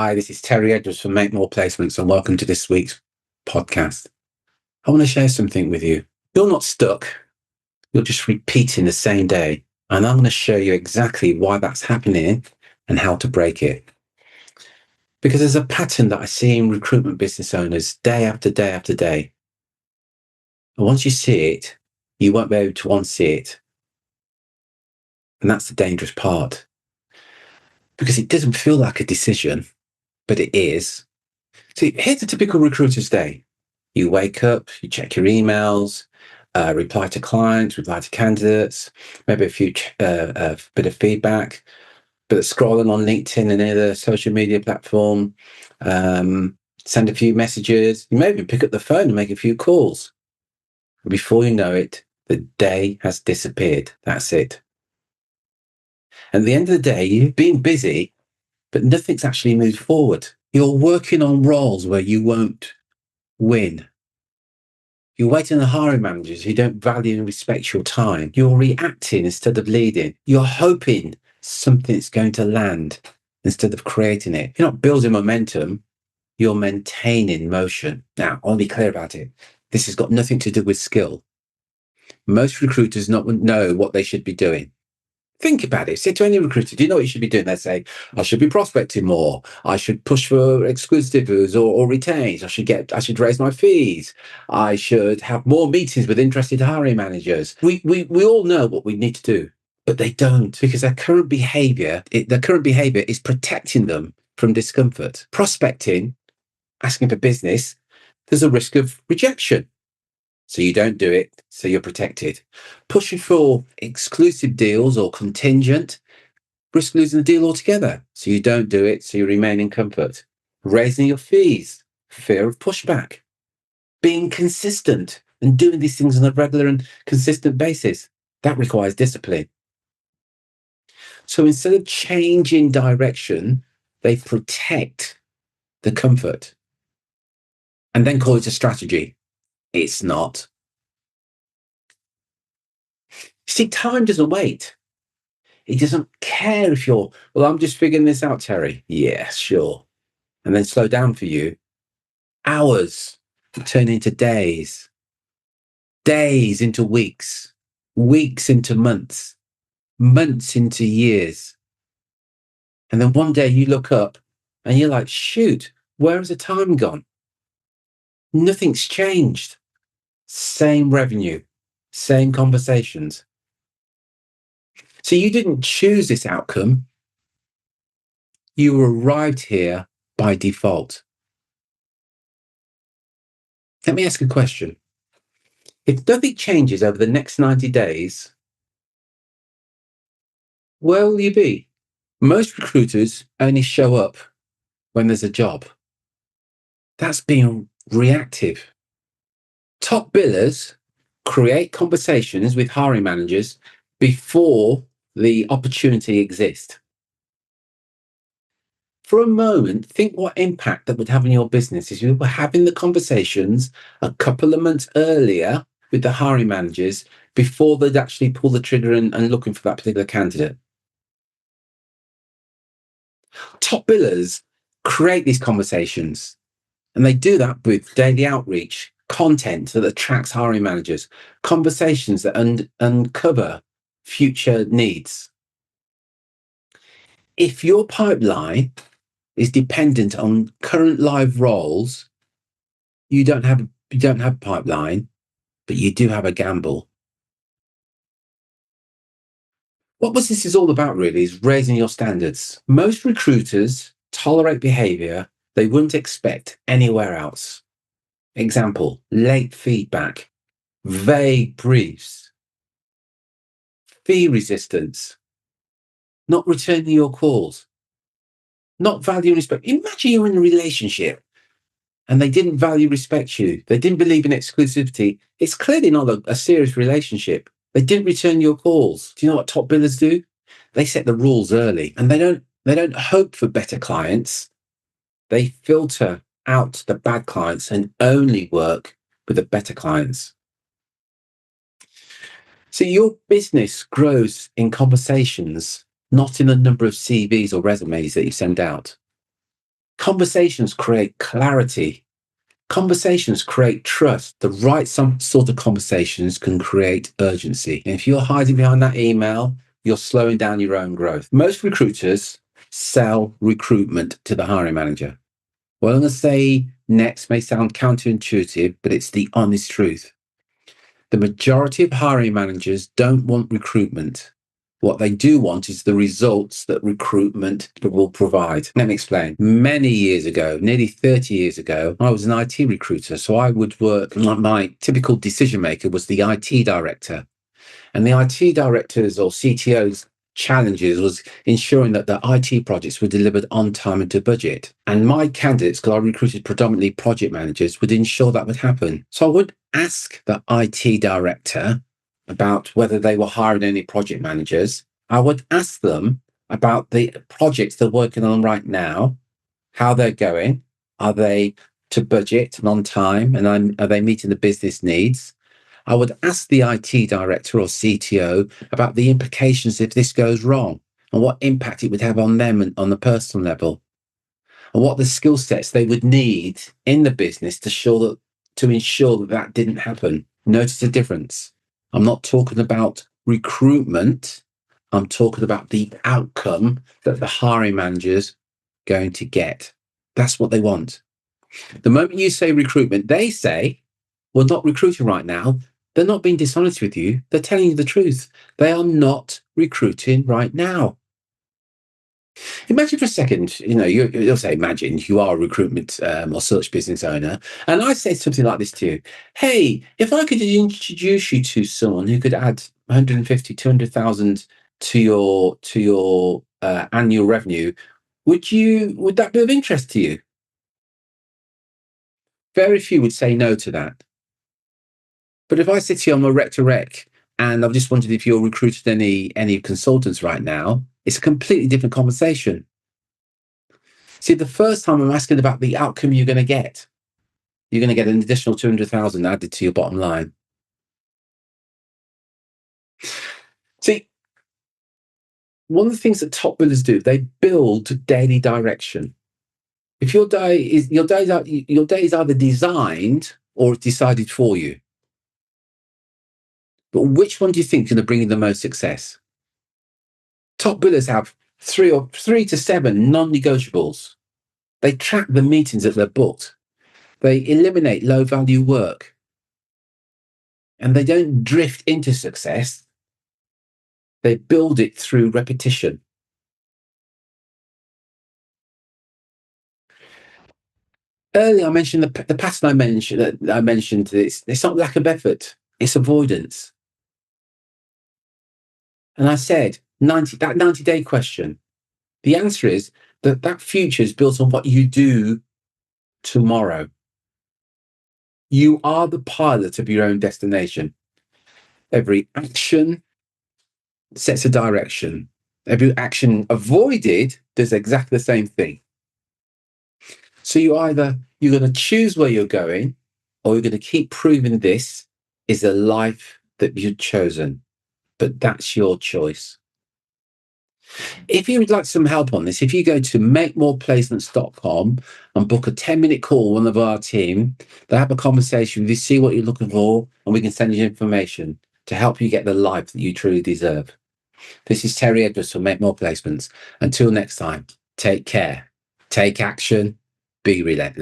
Hi, this is Terry Edwards from Make More Placements, and welcome to this week's podcast. I want to share something with you. You're not stuck. You're just repeating the same day. And I'm going to show you exactly why that's happening and how to break it. Because there's a pattern that I see in recruitment business owners day after day after day. And once you see it, you won't be able to unsee it. And that's the dangerous part. Because it doesn't feel like a decision, but it is. See, here's a typical recruiter's day. You wake up, you check your emails, reply to clients, reply to candidates, maybe a few bit of feedback, bit of scrolling on LinkedIn and other social media platform, send a few messages. You may even pick up the phone and make a few calls. And before you know it, the day has disappeared. That's it. And at the end of the day, you've been busy, but nothing's actually moved forward. You're working on roles where you won't win. You're waiting on hiring managers who don't value and respect your time. You're reacting instead of leading. You're hoping something's going to land instead of creating it. You're not building momentum. You're maintaining motion. Now, I'll be clear about it. This has got nothing to do with skill. Most recruiters not know what they should be doing. Think about it. Say to any recruiter, do you know what you should be doing? They say, I should be prospecting more. I should push for exclusives or retains. I should raise my fees. I should have more meetings with interested hiring managers. We all know what we need to do, but they don't, because their current behavior is protecting them from discomfort. Prospecting, asking for business, there's a risk of rejection. So you don't do it, so you're protected. Pushing for exclusive deals or contingent, risk losing the deal altogether. So you don't do it, so you remain in comfort. Raising your fees, fear of pushback. Being consistent and doing these things on a regular and consistent basis, that requires discipline. So instead of changing direction, they protect the comfort and then call it a strategy. It's not. See, time doesn't wait. He doesn't care if you're, well, I'm just figuring this out, Terry. Yeah, sure. And then slow down for you. Hours turn into days, days into weeks, weeks into months, months into years. And then one day you look up and you're like, shoot, where has the time gone? Nothing's changed. Same revenue, same conversations. So you didn't choose this outcome. You arrived here by default. Let me ask a question. If nothing changes over the next 90 days, where will you be? Most recruiters only show up when there's a job. That's being reactive. Top billers create conversations with hiring managers before the opportunity exists. For a moment, think what impact that would have on your business if you were having the conversations a couple of months earlier with the hiring managers before they'd actually pull the trigger and looking for that particular candidate. Top billers create these conversations, and they do that with daily outreach, content that attracts hiring managers, conversations that uncover future needs. If your pipeline is dependent on current live roles, you don't have a pipeline, but you do have a gamble. What this is all about really is raising your standards. Most recruiters tolerate behavior they wouldn't expect anywhere else. Example, late feedback, vague briefs, fee resistance, not returning your calls, not value and respect. Imagine you're in a relationship and they didn't value, respect you. They didn't believe in exclusivity. It's clearly not a serious relationship. They didn't return your calls. Do you know what top billers do? They set the rules early, and they don't hope for better clients. They filter out the bad clients and only work with the better clients. So your business grows in conversations, not in the number of CVs or resumes that you send out. Conversations create clarity. Conversations create trust. The right sort of conversations can create urgency. And if you're hiding behind that email, you're slowing down your own growth. Most recruiters sell recruitment to the hiring manager. What I'm going to say next may sound counterintuitive, but it's the honest truth. The majority of hiring managers don't want recruitment. What they do want is the results that recruitment will provide. Let me explain. Many years ago, nearly 30 years ago, I was an IT recruiter. So I would work, my typical decision maker was the IT director. And the IT directors or CTOs challenges was ensuring that the IT projects were delivered on time and to budget. And my candidates, because I recruited predominantly project managers, would ensure that would happen. So I would ask the IT director about whether they were hiring any project managers. I would ask them about the projects they're working on right now, how they're going. Are they to budget and on time? And are they meeting the business needs? I would ask the IT director or CTO about the implications if this goes wrong and what impact it would have on them and on the personal level, and what the skill sets they would need in the business to ensure that that didn't happen. Notice the difference. I'm not talking about recruitment. I'm talking about the outcome that the hiring manager's going to get. That's what they want. The moment you say recruitment, they say, we're not recruiting right now. They're not being dishonest with you. They're telling you the truth. They are not recruiting right now. Imagine for a second, you'll say, imagine you are a recruitment or search business owner. And I say something like this to you. Hey, if I could introduce you to someone who could add 150, 200,000 to your annual revenue, would that be of interest to you? Very few would say no to that. But if I said to you, I'm a rec to rec, and I've just wondered if you're recruited any consultants right now, it's a completely different conversation. See, the first time I'm asking about the outcome you're going to get. You're going to get an additional 200,000 added to your bottom line. See, one of the things that top billers do, they build daily direction. If your day is either designed or decided for you. But which one do you think is going to bring you the most success? Top billers have three to seven non-negotiables. They track the meetings that they're booked. They eliminate low-value work. And they don't drift into success. They build it through repetition. Earlier, I mentioned the pattern I mentioned. It's not lack of effort. It's avoidance. And I said, that 90-day question. The answer is that future is built on what you do tomorrow. You are the pilot of your own destination. Every action sets a direction. Every action avoided does exactly the same thing. So you're going to choose where you're going, or you're going to keep proving this is a life that you've chosen. But that's your choice. If you would like some help on this, if you go to makemoreplacements.com and book a 10-minute call with one of our team, they'll have a conversation with you, see what you're looking for, and we can send you information to help you get the life that you truly deserve. This is Terry Edwards from Make More Placements. Until next time, take care, take action, be relentless.